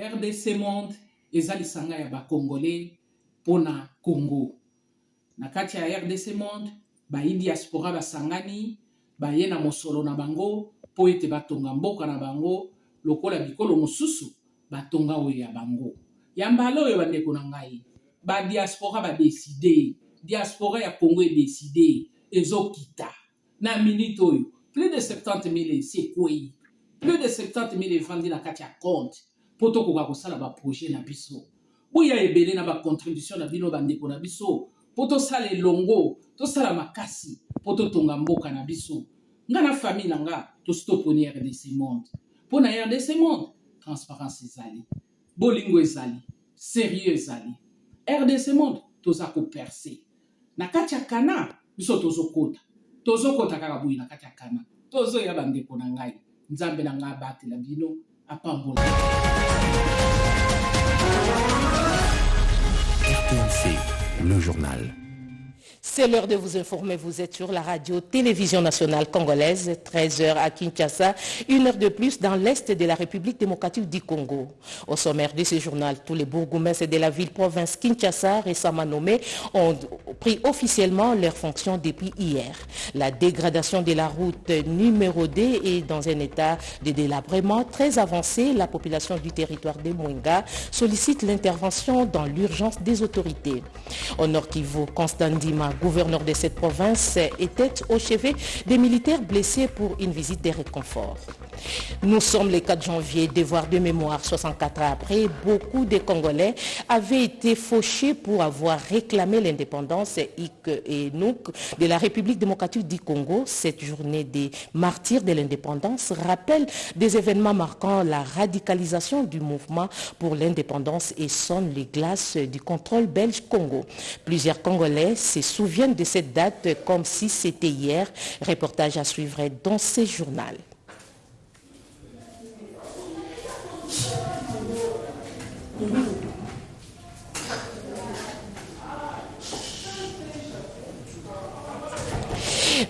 RDC Monde ezali sanga ya ba Congolais pona Congo. Na kati ya RDC Monde ba diaspora basangani baye na mosolo na bango po ete batonga mboka na bango lokola bikolo mosusu batonga oyo ya bango. Yambala oyo bandeko na ngai ba diaspora ba décider, diaspora ya Congo est décidé ezokita na minute oyo plus de 70 000 c'est quoi, plus de 70 000 vendus na kati ya compte poto koka kosala ba projet na biso boya ebele na ba contribution na bino bandeko na biso poto sala elongo to sala makasi poto tonga mboka na biso nga na famille na nga to stoponi RDC Monde pona RDC Monde transparence ezali bolingo ezali sérieux ezali RDC Monde toza ko percer na kati ya kana biso tozokota kaka boyi na kati ya kana tozo ya bandeko na ngai nzambe na nga batela bino apambola. RTNC, le journal. C'est l'heure de vous informer. Vous êtes sur la radio-télévision nationale congolaise, 13h à Kinshasa, 1 heure de plus dans l'est de la République démocratique du Congo. Au sommaire de ce journal, tous les bourgmestres de la ville-province Kinshasa, récemment nommés, ont pris officiellement leurs fonctions depuis hier. La dégradation de la route numéro 2 est dans un état de délabrement très avancé. La population du territoire de Mwenga sollicite l'intervention dans l'urgence des autorités. Au Nord Kivu, Constant Ndima, gouverneur de cette province, était au chevet des militaires blessés pour une visite de réconfort. Nous sommes le 4 janvier, devoir de mémoire. 64 ans après, beaucoup de Congolais avaient été fauchés pour avoir réclamé l'indépendance et Nouk de la République démocratique du Congo. Cette journée des martyrs de l'indépendance rappelle des événements marquant la radicalisation du mouvement pour l'indépendance et sonne les glaces du contrôle belge Congo. Plusieurs Congolais se souviennent de cette date comme si c'était hier. Reportage à suivre dans ce journal.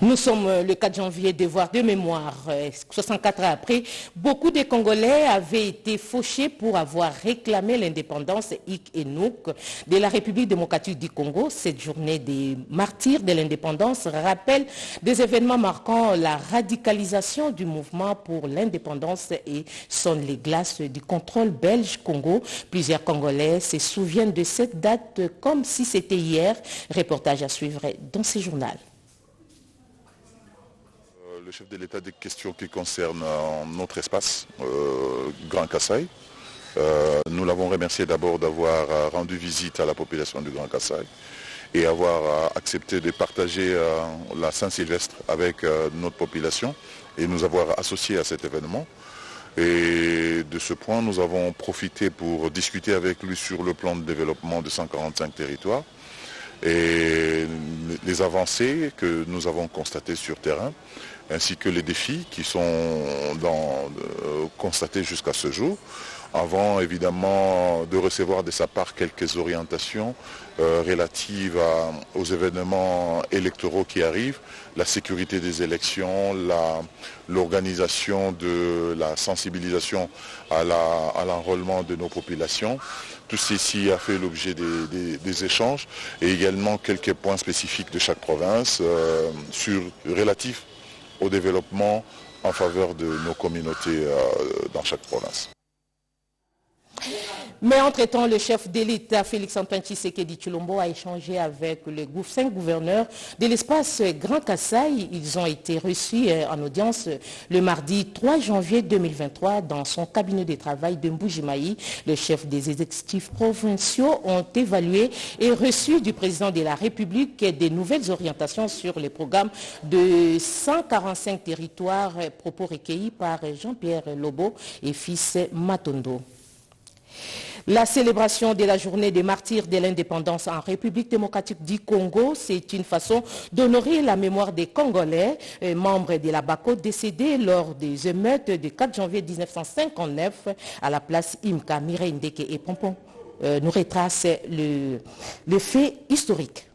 Nous sommes le 4 janvier, devoir de mémoire. 64 ans après, beaucoup de Congolais avaient été fauchés pour avoir réclamé l'indépendance et Nouk de la République démocratique du Congo. Cette journée des martyrs de l'indépendance rappelle des événements marquant la radicalisation du mouvement pour l'indépendance et sonne les glaces du contrôle belge Congo. Plusieurs Congolais se souviennent de cette date comme si c'était hier. Reportage à suivre dans ce journal. Le chef de l'État, des questions qui concernent notre espace, Grand Kassai. Nous l'avons remercié d'abord d'avoir rendu visite à la population du Grand Kassai et avoir accepté de partager la Saint-Sylvestre avec notre population et nous avoir associés à cet événement. Et de ce point, nous avons profité pour discuter avec lui sur le plan de développement de 145 territoires et les avancées que nous avons constatées sur terrain, ainsi que les défis qui sont constatés jusqu'à ce jour, avant évidemment de recevoir de sa part quelques orientations relatives aux événements électoraux qui arrivent, la sécurité des élections, l'organisation de la sensibilisation à l'enrôlement de nos populations. Tout ceci a fait l'objet des échanges et également quelques points spécifiques de chaque province relatifs au développement en faveur de nos communautés dans chaque province. Mais entre-temps, le chef de l'État, Félix-Antoine Tshisekedi Tshilombo, a échangé avec les 5 gouverneurs de l'espace Grand Kassai. Ils ont été reçus en audience le mardi 3 janvier 2023 dans son cabinet de travail de Mbujimayi. Les chefs des exécutifs provinciaux ont évalué et reçu du président de la République des nouvelles orientations sur les programmes de 145 territoires, propos recueillis par Jean-Pierre Lobo et fils Matondo. La célébration de la journée des martyrs de l'indépendance en République démocratique du Congo, c'est une façon d'honorer la mémoire des Congolais, membres de la BACO, décédés lors des émeutes du 4 janvier 1959 à la place Imka. Mireille Ndeke et Pompon nous retracent le fait historique.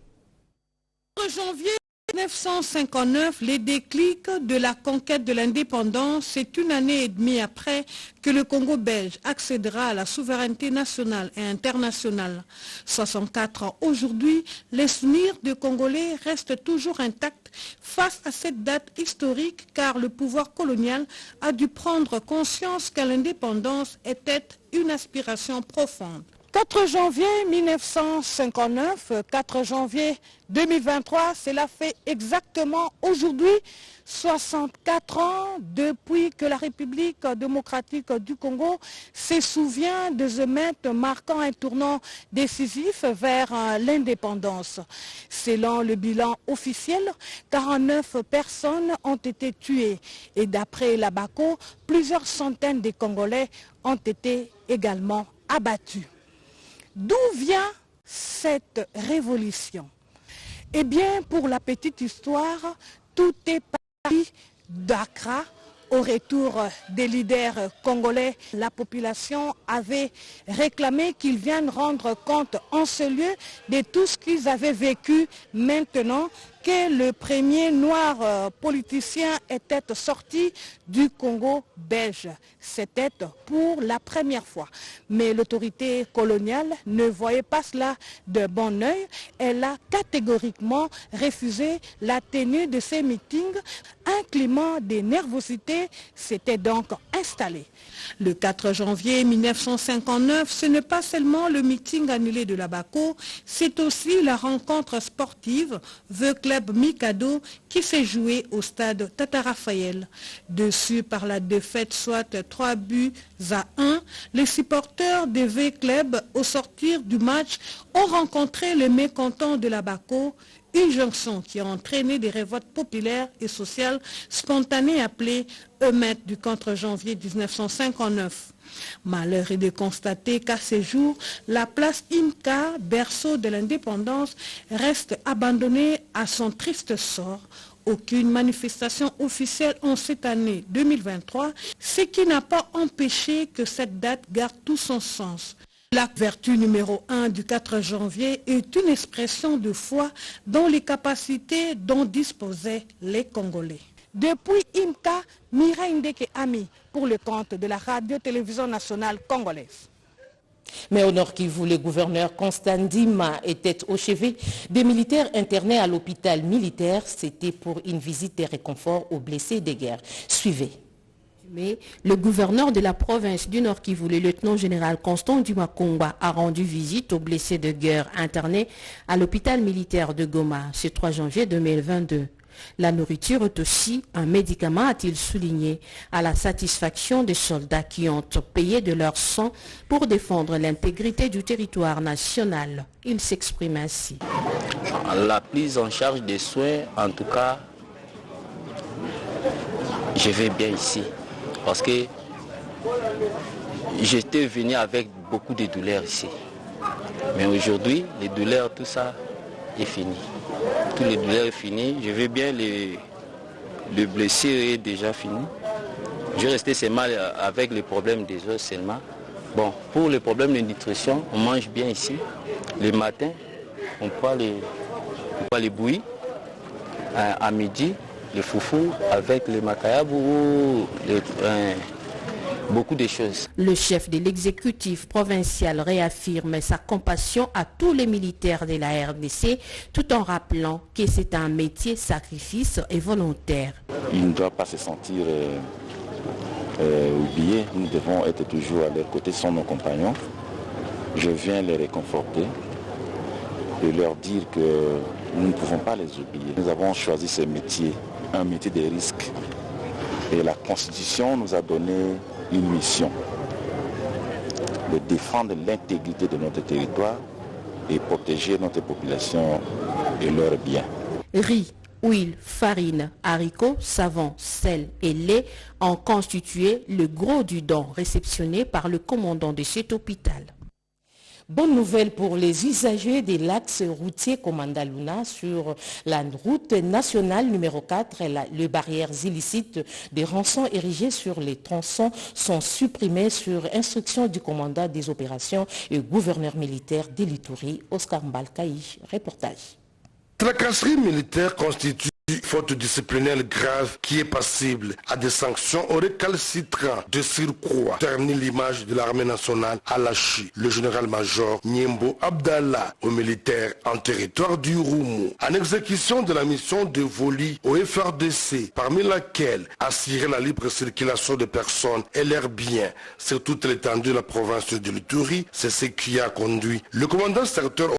1959, les déclics de la conquête de l'indépendance, c'est une année et demie après que le Congo belge accédera à la souveraineté nationale et internationale. 64 ans aujourd'hui, les souvenirs des Congolais restent toujours intacts face à cette date historique car le pouvoir colonial a dû prendre conscience que l'indépendance était une aspiration profonde. 4 janvier 1959, 4 janvier 2023, cela fait exactement aujourd'hui 64 ans depuis que la République démocratique du Congo se souvient des émeutes marquant un tournant décisif vers l'indépendance. Selon le bilan officiel, 49 personnes ont été tuées et d'après la BACO, plusieurs centaines de Congolais ont été également abattus. D'où vient cette révolution? Eh bien, pour la petite histoire, tout est parti d'Accra. Au retour des leaders congolais, la population avait réclamé qu'ils viennent rendre compte en ce lieu de tout ce qu'ils avaient vécu maintenant que le premier noir politicien était sorti du Congo belge. C'était pour la première fois. Mais l'autorité coloniale ne voyait pas cela de bon œil. Elle a catégoriquement refusé la tenue de ces meetings. Un climat de nervosité s'était donc installé. Le 4 janvier 1959, ce n'est pas seulement le meeting annulé de la BACO, c'est aussi la rencontre sportive The Club Mikado qui s'est jouée au stade Tata Raphaël. Dessus par la défaite soit 3-1, les supporters de The Club au sortir du match ont rencontré les mécontents de la BACO, une jonction qui a entraîné des révoltes populaires et sociales spontanées appelées émeutes du 4 janvier 1959. Malheur est de constater qu'à ces jours, la place Imka, berceau de l'indépendance, reste abandonnée à son triste sort. Aucune manifestation officielle en cette année 2023, ce qui n'a pas empêché que cette date garde tout son sens. La vertu numéro 1 du 4 janvier est une expression de foi dans les capacités dont disposaient les Congolais. Depuis Imka, Mireille Ndeke Ami pour le compte de la radio-télévision nationale congolaise. Mais au Nord Kivu, le gouverneur Constant Ndima était au chevet des militaires internés à l'hôpital militaire. C'était pour une visite de réconfort aux blessés de guerre. Suivez. Mais le gouverneur de la province du Nord Kivu, le lieutenant-général Constant Ndima Kongwa, a rendu visite aux blessés de guerre internés à l'hôpital militaire de Goma ce 3 janvier 2022. La nourriture est aussi un médicament, a-t-il souligné, à la satisfaction des soldats qui ont payé de leur sang pour défendre l'intégrité du territoire national. Il s'exprime ainsi. La prise en charge des soins, en tout cas, je vais bien ici. Parce que j'étais venu avec beaucoup de douleurs ici. Mais aujourd'hui, les douleurs, tout ça est fini. Tous les douleurs est fini. Je vais bien, le blessé est déjà fini. Je restais seulement avec les problèmes des os seulement. Bon, pour les problèmes de nutrition, on mange bien ici. Le matin, on prend les bouillies. À midi, le foufou avec le makayabou, beaucoup de choses. Le chef de l'exécutif provincial réaffirme sa compassion à tous les militaires de la RDC tout en rappelant que c'est un métier sacrifice et volontaire. Il ne doit pas se sentir oublié. Nous devons être toujours à leur côté, sont nos compagnons. Je viens les réconforter et leur dire que nous ne pouvons pas les oublier. Nous avons choisi ce métier, un métier de risque. Et la Constitution nous a donné une mission de défendre l'intégrité de notre territoire et protéger notre population et leurs biens. Riz, huile, farine, haricots, savon, sel et lait ont constitué le gros du don réceptionné par le commandant de cet hôpital. Bonne nouvelle pour les usagers des l'axe routier Komandaluna sur la route nationale numéro 4. Les barrières illicites des rançons érigées sur les tronçons sont supprimées sur instruction du commandant des opérations et gouverneur militaire d'Elituri, Oscar Mbalkaï. Reportage. Tracasserie militaire constitue faute disciplinaire grave qui est passible à des sanctions au récalcitrant de surcroît ternit l'image de l'armée nationale, a lâché le général-major Nyembo Abdallah aux militaires en territoire du Roumou en exécution de la mission dévolue au FRDC, parmi laquelle assurer la libre circulation des personnes et leurs biens sur toute l'étendue de la province de l'Ituri. C'est ce qui a conduit le commandant secteur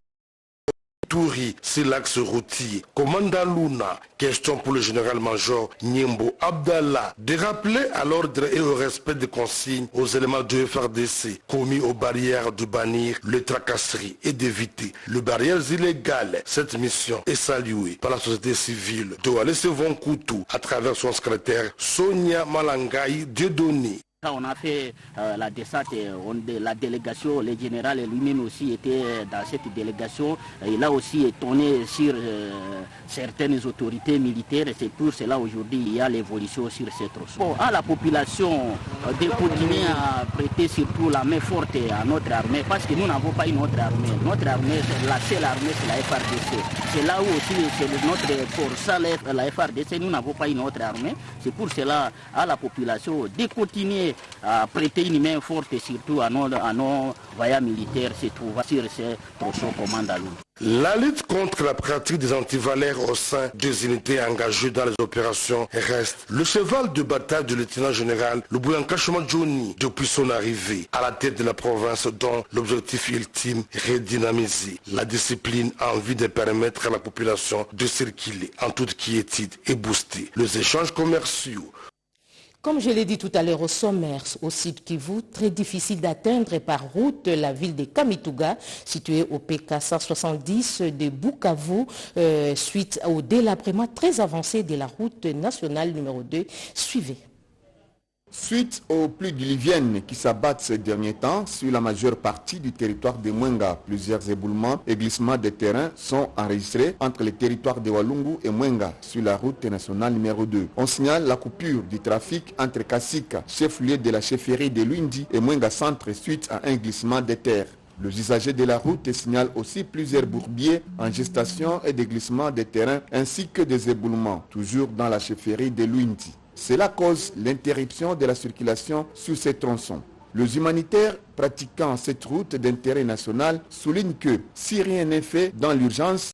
Touri sur l'axe routier. Commandant Luna, question pour le général-major Nyembo Abdallah de rappeler à l'ordre et au respect des consignes aux éléments du FRDC commis aux barrières de bannir le tracasserie et d'éviter les barrières illégales. Cette mission est saluée par la société civile de Walese-Von Koutou à travers son secrétaire Sonia Malangaï Dieudonné. On a fait la descente, la délégation, le général lui-même aussi était dans cette délégation. Il a aussi étonné sur certaines autorités militaires et c'est pour cela aujourd'hui il y a l'évolution sur ces tronçons. Bon, à la population de continuer à prêter surtout la main forte à notre armée parce que nous n'avons pas une autre armée. Notre armée, la seule armée c'est la FRDC. C'est là où aussi c'est notre force, la FRDC, nous n'avons pas une autre armée. C'est pour cela à la population de continuer à prêter une main forte surtout à nos voyants militaires se trouvent sur ces tronçons commandalou. La lutte contre la pratique des antivalères au sein des unités engagées dans les opérations reste le cheval de bataille du lieutenant-général Lubuyanka Johnny depuis son arrivée à la tête de la province dont l'objectif ultime est redynamiser la discipline en vue de permettre à la population de circuler en toute quiétude et booster les échanges commerciaux. Comme je l'ai dit tout à l'heure au sommaire, au site Kivu, très difficile d'atteindre par route la ville de Kamituga, située au PK 170 de Bukavu, suite au délabrement très avancé de la route nationale numéro 2. Suivez. Suite aux pluies diluviennes qui s'abattent ces derniers temps sur la majeure partie du territoire de Mwenga, plusieurs éboulements et glissements de terrain sont enregistrés entre les territoires de Walungu et Mwenga sur la route nationale numéro 2. On signale la coupure du trafic entre Kasika, chef-lieu de la chefferie de Lundi, et Mwenga Centre suite à un glissement de terre. Le usager de la route signale aussi plusieurs bourbiers en gestation et des glissements de terrain ainsi que des éboulements, toujours dans la chefferie de Lundi. Cela cause l'interruption de la circulation sur ces tronçons. Les humanitaires pratiquant cette route d'intérêt national soulignent que si rien n'est fait dans l'urgence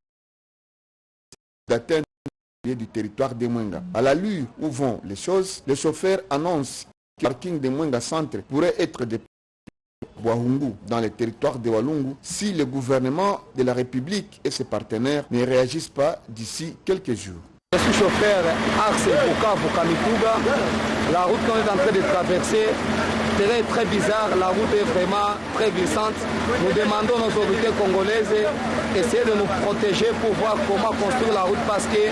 d'atteindre du territoire de Mwenga. À l'allure où vont les choses, les chauffeurs annoncent que le parking de Mwenga Centre pourrait être de Wahungu dans le territoire de Walungu si le gouvernement de la République et ses partenaires ne réagissent pas d'ici quelques jours. Je suis chauffeur axe Bukavu Kamituga. La route qu'on est en train de traverser est très bizarre. La route est vraiment très glissante. Nous demandons aux autorités congolaises d'essayer de nous protéger pour voir comment construire la route parce que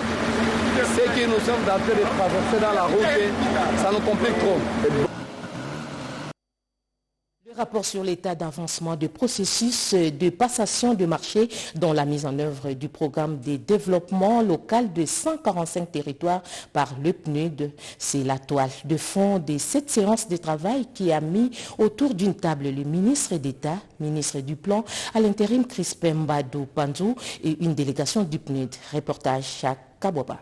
ce que nous sommes en train de traverser dans la route, ça nous complique trop. Rapport sur l'état d'avancement du processus de passation de marché dans la mise en œuvre du programme de développement local de 145 territoires par le PNUD. C'est la toile de fond de cette séance de travail qui a mis autour d'une table le ministre d'État, ministre du Plan, à l'intérim Crispin Mbadou Panzou et une délégation du PNUD. Reportage Chak Kaboba.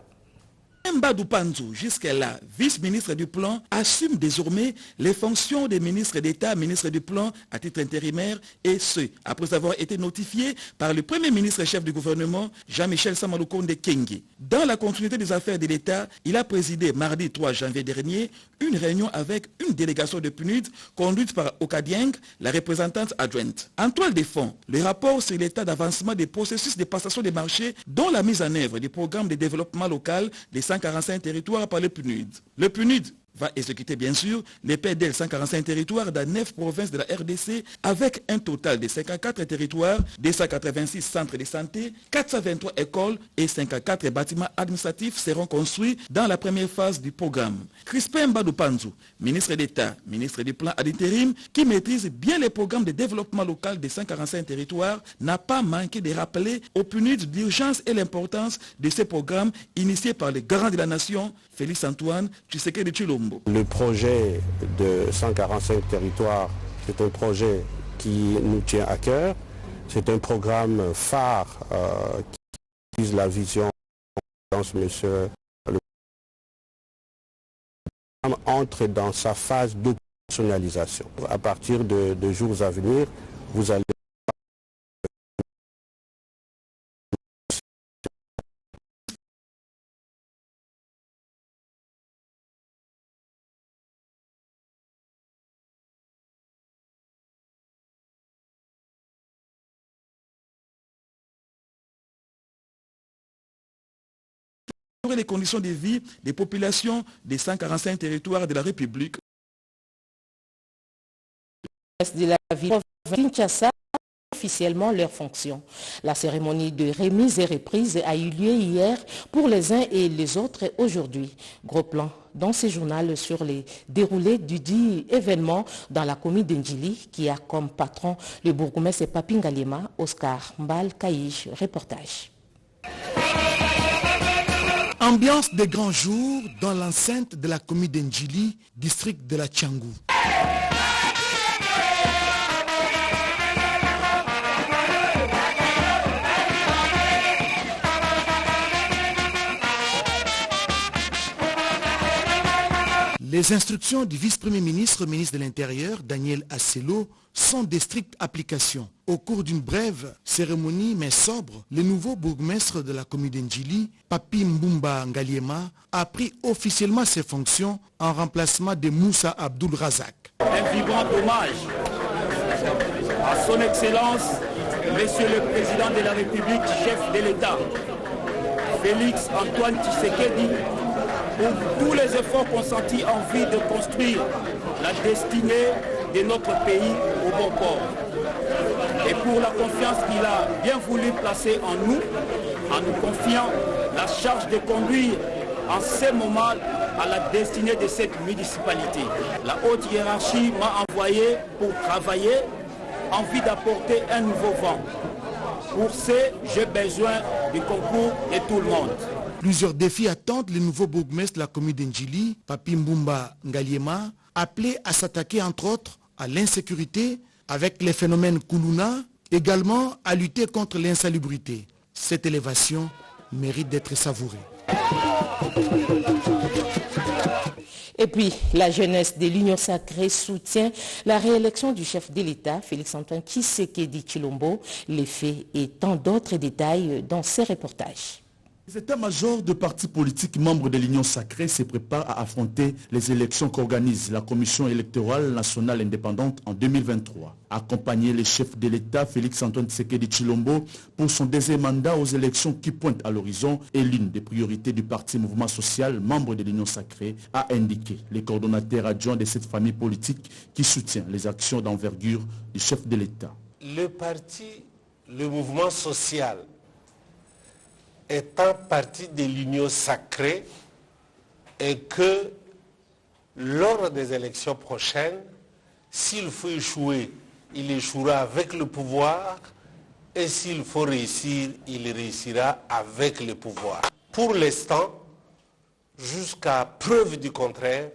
Mbadou Panzou, jusqu'à-là, vice-ministre du Plan, assume désormais les fonctions des ministres d'État, ministre du Plan à titre intérimaire, et ce, après avoir été notifié par le premier ministre chef du gouvernement, Jean-Michel Samaloukonde Kengue. Dans la continuité des affaires de l'État, il a présidé mardi 3 janvier dernier une réunion avec une délégation de PNUD conduite par Okadieng, la représentante adjointe. En toile de fond, le rapport sur l'état d'avancement des processus de passation des marchés dont la mise en œuvre du programme de développement local des 145 territoires par le PNUD. Le PNUD va exécuter bien sûr les PDL 145 territoires dans 9 provinces de la RDC avec un total de 54 territoires, 286 centres de santé, 423 écoles et 54 bâtiments administratifs seront construits dans la première phase du programme. Crispin Mbadou Panzou, ministre d'État, ministre du Plan à l'intérim, qui maîtrise bien les programmes de développement local des 145 territoires, n'a pas manqué de rappeler au PNUD l'urgence et l'importance de ces programmes initiés par les garants de la nation, Félix Antoine Tshisekedi Tshilombo. Le projet de 145 territoires, c'est un projet qui nous tient à cœur. C'est un programme phare la vision de monsieur le programme entre dans sa phase d'opérationnalisation. À partir de jours à venir, vous allez les conditions de vie des populations des 145 territoires de la République. De la ville de Kinshasa officiellement leurs fonctions. La cérémonie de remise et reprise a eu lieu hier pour les uns et les autres aujourd'hui. Gros plan dans ce journal sur les déroulés du dit événement dans la commune d'Ndjili qui a comme patron le bourgmestre Papi Ngaliema, Oscar Mbal Kaïch. Reportage. Ambiance des grands jours dans l'enceinte de la commune d'Ndjili, district de la Tchangou. Les instructions du vice-premier ministre, ministre de l'Intérieur, Daniel Asselo, sont de stricte application. Au cours d'une brève cérémonie mais sobre, le nouveau bourgmestre de la commune d'Ndjili, Papi Mbumba Ngaliema, a pris officiellement ses fonctions en remplacement de Moussa Abdul Razak. Un vibrant hommage à son Excellence, Monsieur le Président de la République, chef de l'État, Félix Antoine Tshisekedi, pour tous les efforts consentis en vue de construire la destinée de notre pays au bon port. Et pour la confiance qu'il a bien voulu placer en nous confiant la charge de conduire en ce moment à la destinée de cette municipalité. La haute hiérarchie m'a envoyé pour travailler en vue d'apporter un nouveau vent. Pour ce, j'ai besoin du concours de tout le monde. Plusieurs défis attendent le nouveau bourgmestre de la commune d'Ndjili, Papi Mbumba Ngaliema, appelé à s'attaquer entre autres à l'insécurité avec les phénomènes Koulouna, également à lutter contre l'insalubrité. Cette élévation mérite d'être savourée. Et puis, la jeunesse de l'Union sacrée soutient la réélection du chef de l'État, Félix-Antoine Tshisekedi Tshilombo. Les faits et tant d'autres détails dans ces reportages. Les états-majors de partis politiques membres de l'Union sacrée se préparent à affronter les élections qu'organise la Commission électorale nationale indépendante en 2023. Accompagner le chef de l'État, Félix-Antoine Tshisekedi Tshilombo, pour son deuxième mandat aux élections qui pointent à l'horizon est l'une des priorités du parti Mouvement Social, membre de l'Union sacrée, a indiqué le coordonnateur adjoint de cette famille politique qui soutient les actions d'envergure du chef de l'État. Le parti, le Mouvement Social, étant partie de l'Union sacrée et que lors des élections prochaines, s'il faut échouer, il échouera avec le pouvoir et s'il faut réussir, il réussira avec le pouvoir. Pour l'instant, jusqu'à preuve du contraire,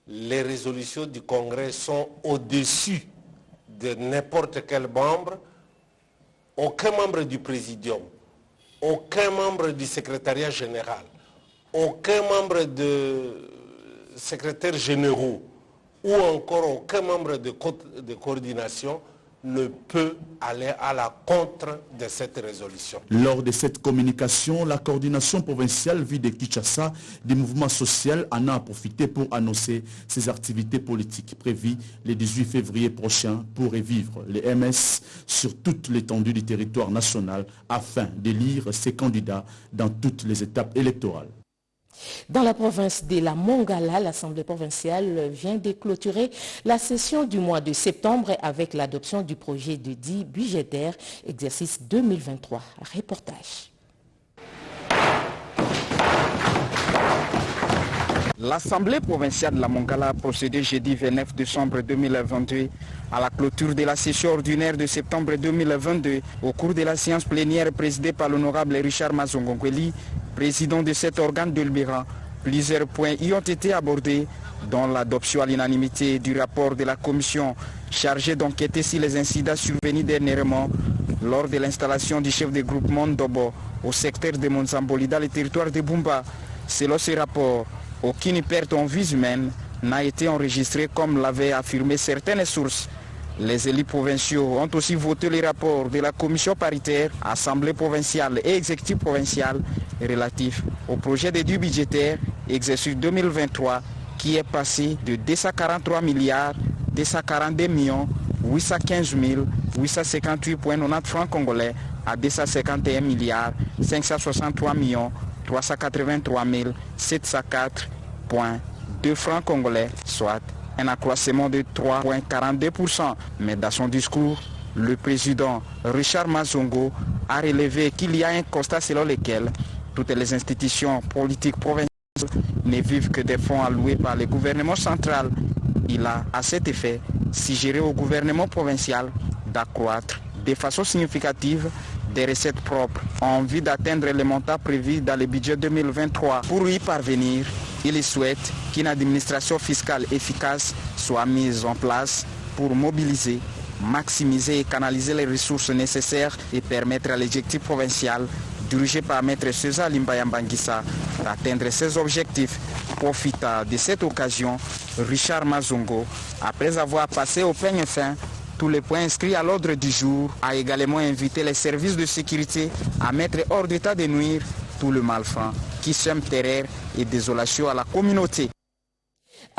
les résolutions du Congrès sont au-dessus de n'importe quel membre. Aucun membre du Présidium, aucun membre du secrétariat général, aucun membre de secrétaires généraux ou encore aucun membre de coordination ne peut aller à la contre de cette résolution. Lors de cette communication, la coordination provinciale ville de Kinshasa du mouvement social en a profité pour annoncer ses activités politiques prévues le 18 février prochain pour revivre les MS sur toute l'étendue du territoire national afin d'élire ses candidats dans toutes les étapes électorales. Dans la province de la Mongala, l'Assemblée provinciale vient de clôturer la session du mois de septembre avec l'adoption du projet de dit budgétaire exercice 2023. Reportage. L'Assemblée provinciale de la Mongala a procédé jeudi 29 décembre 2022 à la clôture de la session ordinaire de septembre 2022 au cours de la séance plénière présidée par l'honorable Richard Mazongonkweli, président de cet organe de l'Ubéra. Plusieurs points y ont été abordés, dont l'adoption à l'unanimité du rapport de la commission chargée d'enquêter sur les incidents survenus dernièrement lors de l'installation du chef de groupement Ndobo au secteur de Monzamboli dans le territoire de Bumba. Selon ce rapport, aucune perte en vies humaines n'a été enregistrée comme l'avaient affirmé certaines sources. Les élus provinciaux ont aussi voté les rapports de la commission paritaire, assemblée provinciale et exécutif provincial relatif au projet de due budgétaire exercice 2023 qui est passé de 243 milliards 242 millions 815 858,90 francs congolais à 251 milliards 563 millions 383 704,2 francs congolais, soit un accroissement de 3,42%. Mais dans son discours, le président Richard Mazongo a relevé qu'il y a un constat selon lequel toutes les institutions politiques provinciales ne vivent que des fonds alloués par le gouvernement central. Il a à cet effet suggéré au gouvernement provincial d'accroître de façon significative des recettes propres en vue d'atteindre les montants prévus dans le budget 2023. Pour y parvenir, il souhaite qu'une administration fiscale efficace soit mise en place pour mobiliser, maximiser et canaliser les ressources nécessaires et permettre à l'exécutif provincial dirigé par Maître César Limbayambangissa d'atteindre ses objectifs. Profitant de cette occasion, Richard Mazongo, après avoir passé au peigne fin tous les points inscrits à l'ordre du jour, a également invité les services de sécurité à mettre hors d'état de nuire tout le malfrat qui sème terreur et désolation à la communauté.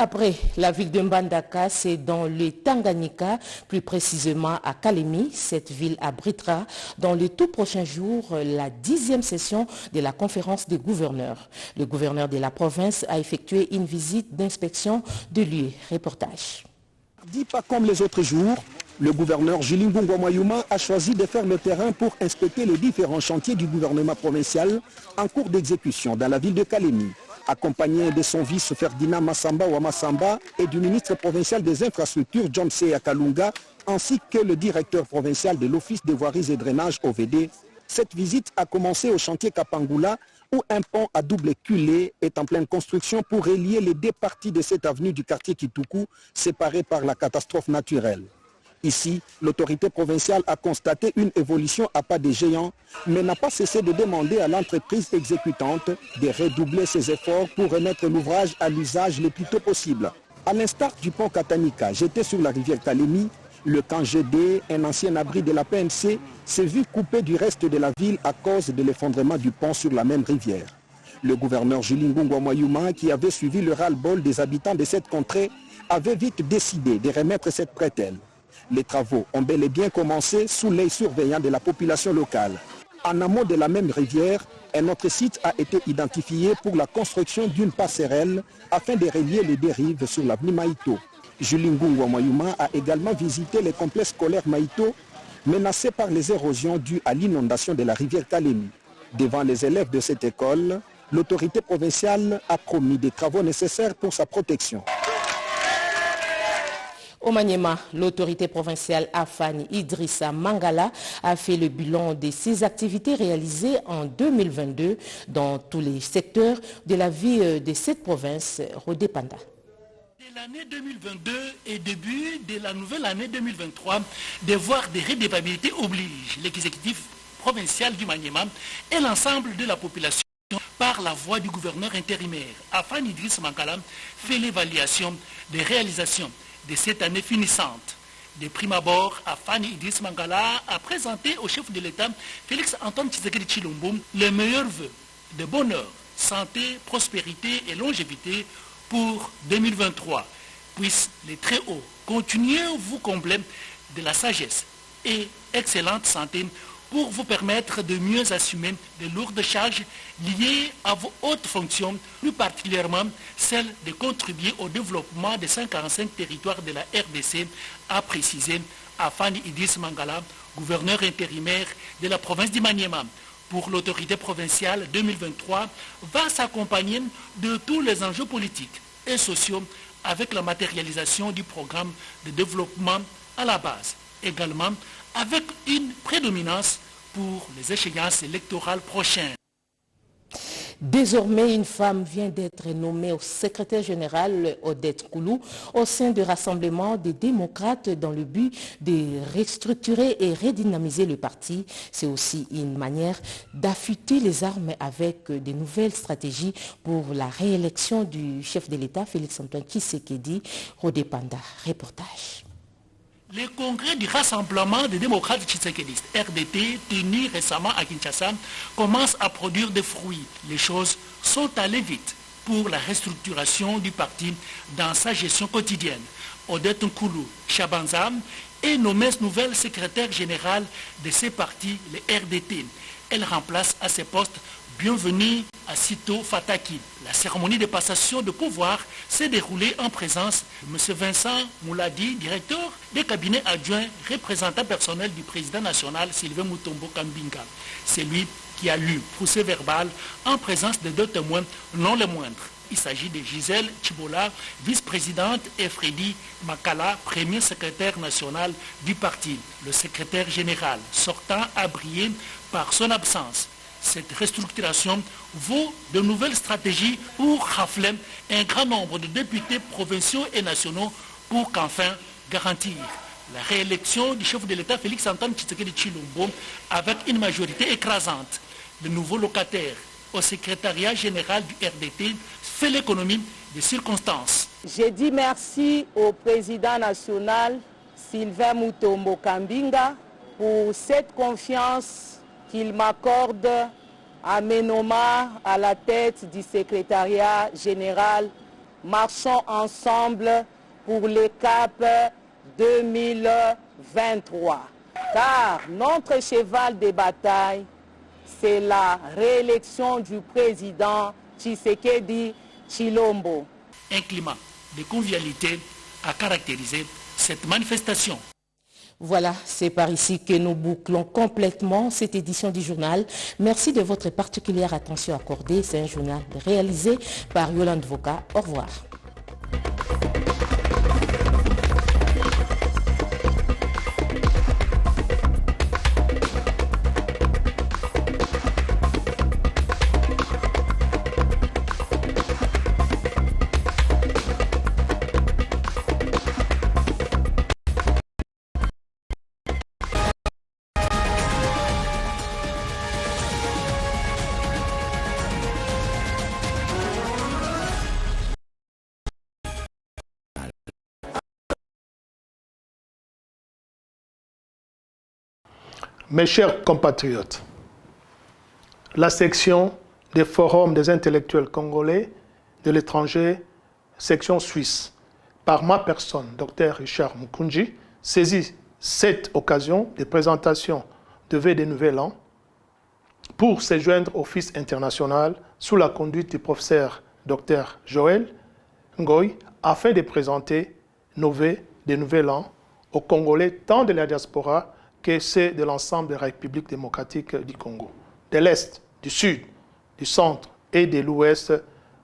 Après la ville de Mbandaka, c'est dans le Tanganyika, plus précisément à Kalemi. Cette ville abritera dans les tout prochains jours la 10e session de la conférence des gouverneurs. Le gouverneur de la province a effectué une visite d'inspection de lieu. Reportage. Dit pas comme les autres jours, le gouverneur Julie Ngungu wa Mayuma a choisi de faire le terrain pour inspecter les différents chantiers du gouvernement provincial en cours d'exécution dans la ville de Kalemi. Accompagné de son vice Ferdinand Massamba Wamassamba et du ministre provincial des infrastructures John C. Kalunga, ainsi que le directeur provincial de l'Office des voiries et drainage OVD, cette visite a commencé au chantier Kapangula où un pont à double culée est en pleine construction pour relier les deux parties de cette avenue du quartier Kituku séparées par la catastrophe naturelle. Ici, l'autorité provinciale a constaté une évolution à pas de géant, mais n'a pas cessé de demander à l'entreprise exécutante de redoubler ses efforts pour remettre l'ouvrage à l'usage le plus tôt possible. À l'instar du pont Katanika jeté sur la rivière Kalemi, le camp GD, un ancien abri de la PNC, s'est vu coupé du reste de la ville à cause de l'effondrement du pont sur la même rivière. Le gouverneur Julie Ngungu wa Mayuma, qui avait suivi le ras-le-bol des habitants de cette contrée, avait vite décidé de remettre cette bretelle. Les travaux ont bel et bien commencé sous l'œil surveillant de la population locale. En amont de la même rivière, un autre site a été identifié pour la construction d'une passerelle afin de relier les dérives sur l'avenue Maïto. Julie Ngungu wa Mayuma a également visité les complexes scolaires Maïto, menacés par les érosions dues à l'inondation de la rivière Kalemi. Devant les élèves de cette école, l'autorité provinciale a promis des travaux nécessaires pour sa protection. Au Maniema, l'autorité provinciale Afani Idrissa Mangala a fait le bilan de ses activités réalisées en 2022 dans tous les secteurs de la vie de cette province. Rodé Panda. L'année 2022 et début de la nouvelle année 2023, devoir de redevabilité oblige l'exécutif provincial du Maniema et l'ensemble de la population par la voix du gouverneur intérimaire. Afani Idrissa Mangala fait l'évaluation des réalisations de cette année finissante. De prime abord, Afani Idrissa Mangala a présenté au chef de l'État, Félix Antoine Tshisekedi Tshilombo, les meilleurs vœux de bonheur, santé, prospérité et longévité pour 2023. Puisse les très hauts continuer à vous combler de la sagesse et excellente santé pour vous permettre de mieux assumer de lourdes charges liées à vos hautes fonctions, plus particulièrement celle de contribuer au développement des 145 territoires de la RDC, a précisé Afani Idrissa Mangala, gouverneur intérimaire de la province du Maniema. Pour l'autorité provinciale 2023 va s'accompagner de tous les enjeux politiques et sociaux avec la matérialisation du programme de développement à la base. Également avec une prédominance pour les échéances électorales prochaines. Désormais, une femme vient d'être nommée au secrétaire général Odette Koulou au sein du Rassemblement des démocrates dans le but de restructurer et redynamiser le parti. C'est aussi une manière d'affûter les armes avec de nouvelles stratégies pour la réélection du chef de l'État, Félix-Antoine Tshisekedi. Rodé Panda, reportage. Le congrès du Rassemblement des démocrates tshisekédistes, RDT, tenu récemment à Kinshasa, commence à produire des fruits. Les choses sont allées vite pour la restructuration du parti dans sa gestion quotidienne. Odette Nkoulou Chabanza est nommée nouvelle secrétaire générale de ce parti, le RDT. Elle remplace à ce poste Bienvenue à Sito Fataki. La cérémonie de passation de pouvoir s'est déroulée en présence de M. Vincent Mouladi, directeur des cabinets adjoints, représentant personnel du président national Sylvain Mutombo Kambinga. C'est lui qui a lu procès verbal en présence de 2 témoins non les moindres. Il s'agit de Gisèle Chibola, vice-présidente, et Freddy Makala, premier secrétaire national du parti. Le secrétaire général sortant a brillé par son absence. Cette restructuration vaut de nouvelles stratégies pour rafler un grand nombre de députés provinciaux et nationaux pour qu'enfin garantir la réélection du chef de l'État Félix-Antoine Tshisekedi Tshilombo avec une majorité écrasante. Le nouveau locataire au secrétariat général du RDT fait l'économie des circonstances. Je dis merci au président national Sylvain Mutombo Kambinga pour cette confiance qu'il m'accorde à mes nommants à la tête du secrétariat général. Marchons ensemble pour le cap 2023. Car notre cheval de bataille, c'est la réélection du président Tshisekedi Tshilombo. Un climat de convivialité a caractérisé cette manifestation. Voilà, c'est par ici que nous bouclons complètement cette édition du journal. Merci de votre particulière attention accordée. C'est un journal réalisé par Yolande Voka. Au revoir. Mes chers compatriotes, la section des forums des intellectuels congolais de l'étranger, section suisse, par ma personne, Dr Richard Mukunji, saisit cette occasion de présentation de vœux de nouvel an pour se joindre au Office international sous la conduite du professeur Dr Joël Ngoy afin de présenter nos vœux de nouvel an aux Congolais tant de la diaspora que c'est de l'ensemble des républiques démocratiques du Congo, de l'Est, du Sud, du Centre et de l'Ouest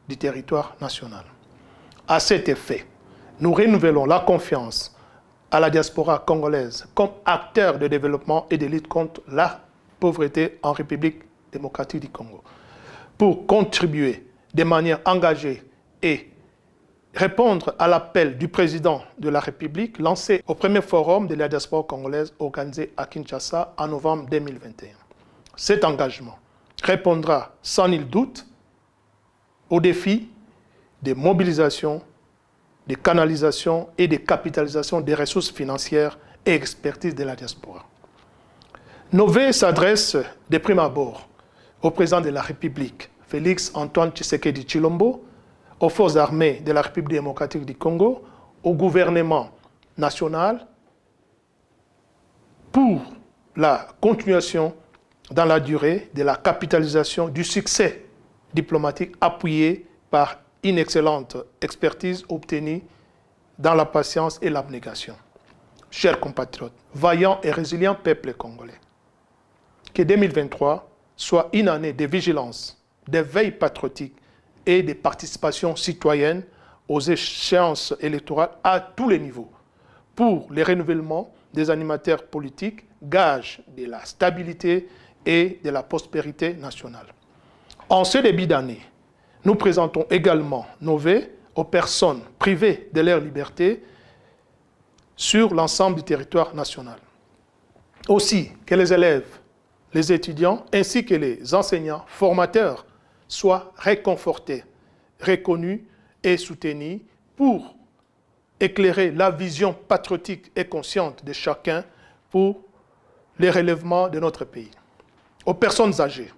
du territoire national. À cet effet, nous renouvelons la confiance à la diaspora congolaise comme acteur de développement et de lutte contre la pauvreté en République démocratique du Congo, pour contribuer de manière engagée et répondre à l'appel du président de la République lancé au premier forum de la diaspora congolaise organisé à Kinshasa en novembre 2021. Cet engagement répondra sans nul doute aux défis de mobilisation, de canalisation et de capitalisation des ressources financières et expertise de la diaspora. Nos vœux s'adressent de prime abord au président de la République, Félix-Antoine Tshisekedi Tshilombo, aux forces armées de la République démocratique du Congo, au gouvernement national, pour la continuation dans la durée de la capitalisation du succès diplomatique appuyé par une excellente expertise obtenue dans la patience et l'abnégation. Chers compatriotes, vaillants et résilients peuple congolais, que 2023 soit une année de vigilance, de veille patriotique et de participation citoyenne aux échéances électorales à tous les niveaux pour le renouvellement des animateurs politiques, gage de la stabilité et de la prospérité nationale. En ce début d'année, nous présentons également nos vœux aux personnes privées de leur liberté sur l'ensemble du territoire national. Aussi, que les élèves, les étudiants ainsi que les enseignants formateurs soient réconfortés, reconnus et soutenus pour éclairer la vision patriotique et consciente de chacun pour le relèvement de notre pays. Aux personnes âgées,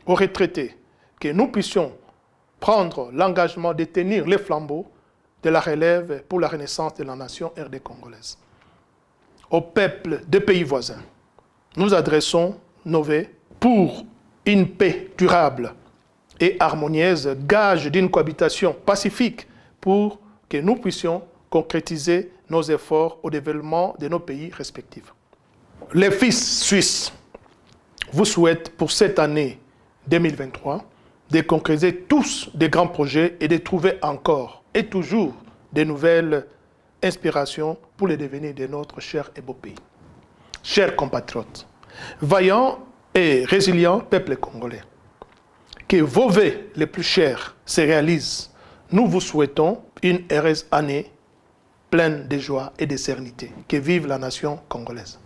aux retraités, que nous puissions prendre l'engagement de tenir les flambeaux de la relève pour la renaissance de la nation RD congolaise. Au peuple des pays voisins, nous adressons nos vœux pour une paix durable et harmonieuse, gage d'une cohabitation pacifique pour que nous puissions concrétiser nos efforts au développement de nos pays respectifs. Les fils suisses vous souhaitent pour cette année 2023 de concrétiser tous des grands projets et de trouver encore et toujours de nouvelles inspirations pour le devenir de notre cher et beau pays. Chers compatriotes, vaillants et résilients peuple congolais, que vos vœux les plus chers se réalisent. Nous vous souhaitons une heureuse année pleine de joie et de sérénité. Que vive la nation congolaise.